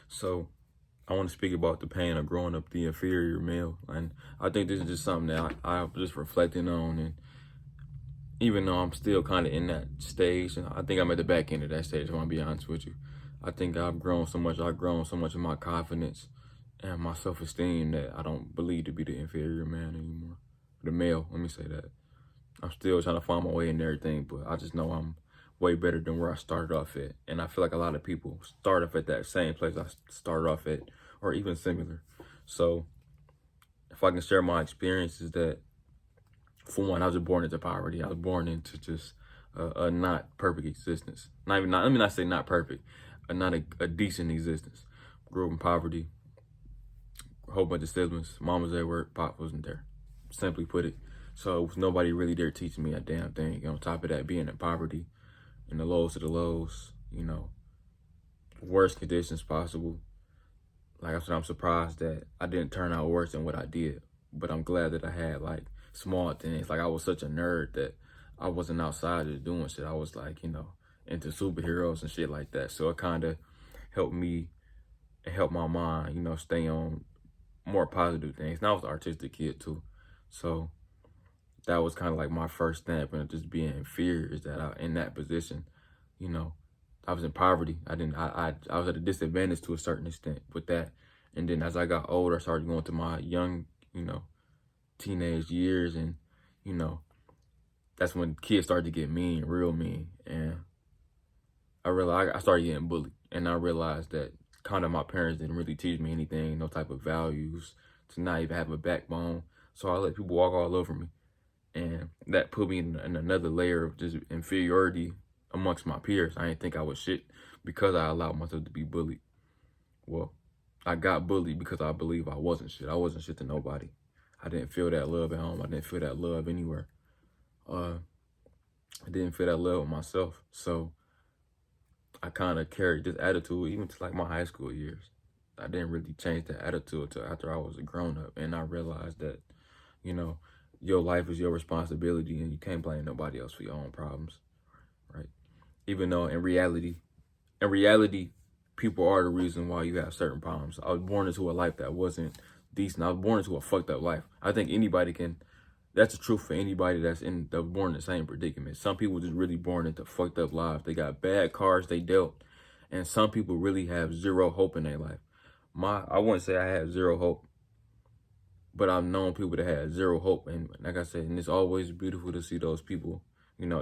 So I want to speak about the pain of growing up the inferior male. And I think this is just something that I'm just reflecting on. And even though I'm still kind of in that stage, and I think I'm at the back end of that stage, if I want to be honest with you. I think I've grown so much. I've grown so much in my confidence and my self-esteem that I don't believe to be the inferior man anymore. The male, let me say that. I'm still trying to find my way in everything, but I just know I'm way better than where I started off at. And I feel like a lot of people start off at that same place I started off at, or even similar. So if I can share my experiences, that for one, I was born into poverty. I was born into just a not perfect existence. Let me not say not perfect, not a decent existence. Grew up in poverty, a whole bunch of siblings. Mom was at work, pop wasn't there. Simply put it. So it was nobody really there teaching me a damn thing. And on top of that, being in poverty, in the lowest of the lows, worst conditions possible. Like I said, I'm surprised that I didn't turn out worse than what I did. But I'm glad that I had like small things. Like I was such a nerd that I wasn't outside just doing shit. I was like, into superheroes and shit like that. So it kind of helped me and helped my mind, stay on more positive things. And I was an artistic kid too. So that was kind of like my first step in just being in fear, is that in that position, you know, I was in poverty. I was at a disadvantage to a certain extent with that. And then as I got older, I started going to my young, teenage years. And, you know, that's when kids started to get mean, real mean. And I realized I started getting bullied. And I realized that kind of my parents didn't really teach me anything, no type of values, to not even have a backbone. So I let people walk all over me. And that put me in another layer of just inferiority amongst my peers. I didn't think I was shit because I allowed myself to be bullied. Well, I got bullied because I believe I wasn't shit. I wasn't shit to nobody. I didn't feel that love at home. I didn't feel that love anywhere. I didn't feel that love with myself. So I kind of carried this attitude even to like my high school years. I didn't really change that attitude until after I was a grown up. And I realized that, your life is your responsibility and you can't blame nobody else for your own problems, right? Even though in reality, people are the reason why you have certain problems. I was born into a life that wasn't decent. I was born into a fucked up life. I think that's the truth for anybody that's born in the same predicament. Some people just really born into fucked up lives. They got bad cards they dealt. And some people really have zero hope in their life. I wouldn't say I have zero hope, but I've known people that had zero hope. And like I said, and it's always beautiful to see those people,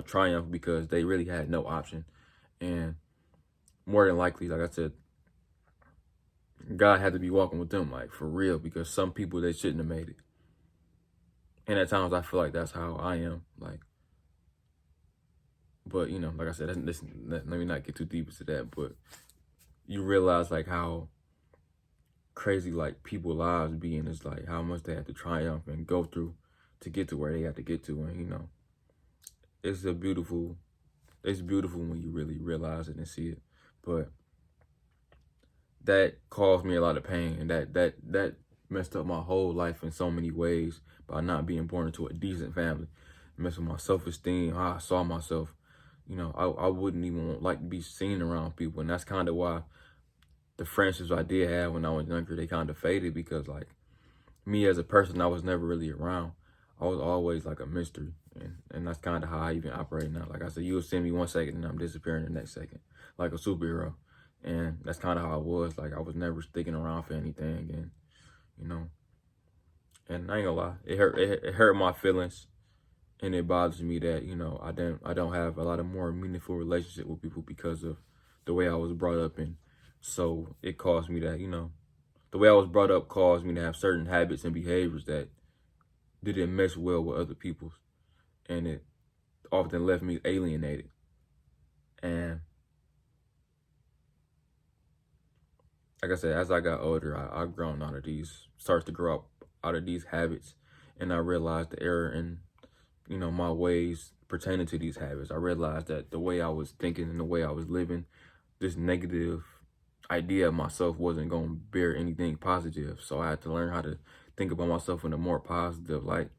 triumph because they really had no option. And more than likely, like I said, God had to be walking with them, like for real, because some people, they shouldn't have made it. And at times I feel like that's how I am. Like, but like I said, let me not get too deep into that, but you realize like how crazy like people's lives be, and it's like how much they have to triumph and go through to get to where they have to get to. And it's beautiful when you really realize it and see it. But that caused me a lot of pain, and that messed up my whole life in so many ways by not being born into a decent family. It messed with my self-esteem, how I saw myself. I wouldn't even like to be seen around people, and that's kind of why the friendships I did have when I was younger, they kind of faded, because like me as a person, I was never really around. I was always like a mystery, and that's kind of how I even operate now. Like I said, you'll see me 1 second and I'm disappearing the next second, like a superhero. And that's kind of how I was. Like I was never sticking around for anything, and and I ain't gonna lie, it hurt my feelings, and it bothers me that I don't have a lot of more meaningful relationship with people because of the way I was brought up. And so it caused me that the way I was brought up caused me to have certain habits and behaviors that didn't mesh well with other people's, and it often left me alienated. And like I said, as I got older, I've grown out of starts to grow up out of these habits, and I realized the error in my ways pertaining to these habits. I realized that the way I was thinking and the way I was living, this negative idea of myself wasn't going to bear anything positive. So I had to learn how to think about myself in a more positive light.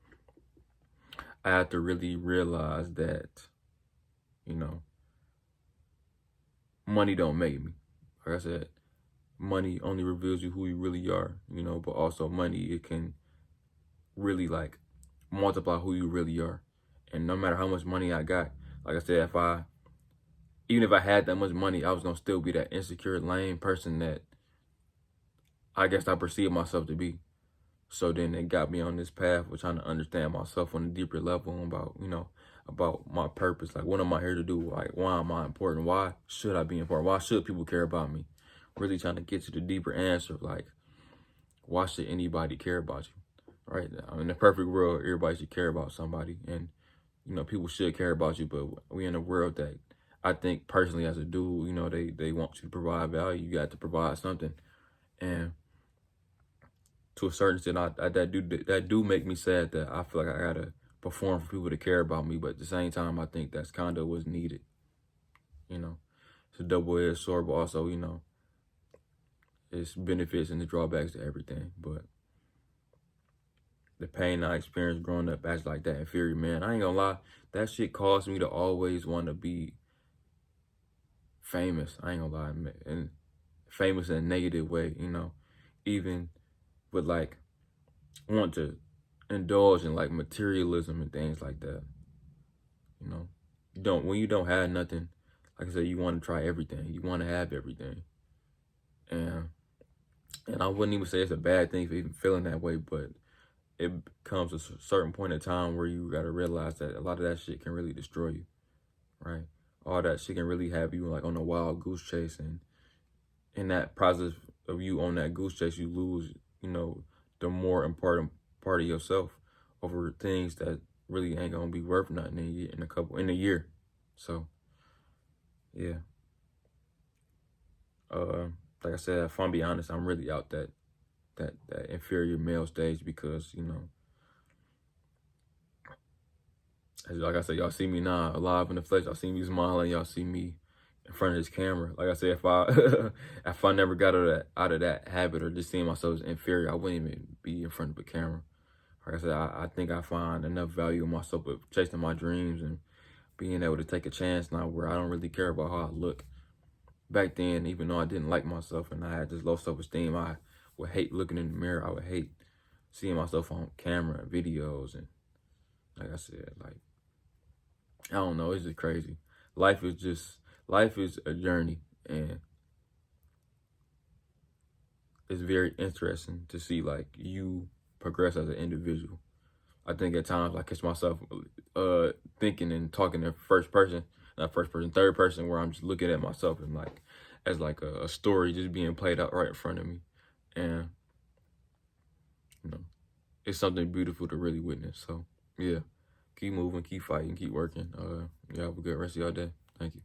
I had to really realize that, money don't make me. Like I said, money only reveals you who you really are, but also money, it can really like multiply who you really are. And no matter how much money I got, like I said, even if I had that much money, I was gonna still be that insecure, lame person that I guess I perceive myself to be. So then it got me on this path of trying to understand myself on a deeper level about, about my purpose. Like, what am I here to do? Like, why am I important? Why should I be important? Why should people care about me? Really trying to get to the deeper answer. Like, why should anybody care about you? Right now, in the perfect world, everybody should care about somebody. And, people should care about you. But we in a world that I think personally as a dude, they want you to provide value. You got to provide something. And to a certain extent, that do make me sad that I feel like I gotta perform for people to care about me. But at the same time, I think that's kind of what's needed. It's a double-edged sword, but also, it's benefits and the drawbacks to everything. But the pain I experienced growing up as like that inferior man, I ain't gonna lie, that shit caused me to always want to be famous. I ain't gonna lie, man. And famous in a negative way, even with like want to indulge in like materialism and things like that. When you don't have nothing, like I said, you want to try everything. You want to have everything. And I wouldn't even say it's a bad thing for even feeling that way, but it comes a certain point in time where you got to realize that a lot of that shit can really destroy you, right? All that shit can really have you like on a wild goose chase, and in that process of you on that goose chase, you lose, the more important part of yourself over things that really ain't gonna be worth nothing in a year. So yeah. Like I said, if I'm being honest, I'm really out that inferior male stage because, like I said, y'all see me now alive in the flesh. Y'all see me smiling. Y'all see me in front of this camera. Like I said, if I if I never got out of that habit or just seeing myself as inferior, I wouldn't even be in front of a camera. Like I said, I think I find enough value in myself with chasing my dreams and being able to take a chance now where I don't really care about how I look. Back then, even though I didn't like myself and I had this low self-esteem, I would hate looking in the mirror. I would hate seeing myself on camera and videos. And like I said, like, I don't know, it's just crazy. Life is a journey, and it's very interesting to see like you progress as an individual. I think at times I catch myself thinking and talking in first person, not first person, third person, where I'm just looking at myself and like as like a story just being played out right in front of me. And it's something beautiful to really witness. So yeah, keep moving, keep fighting, keep working. Yeah, have a good rest of your day. Thank you.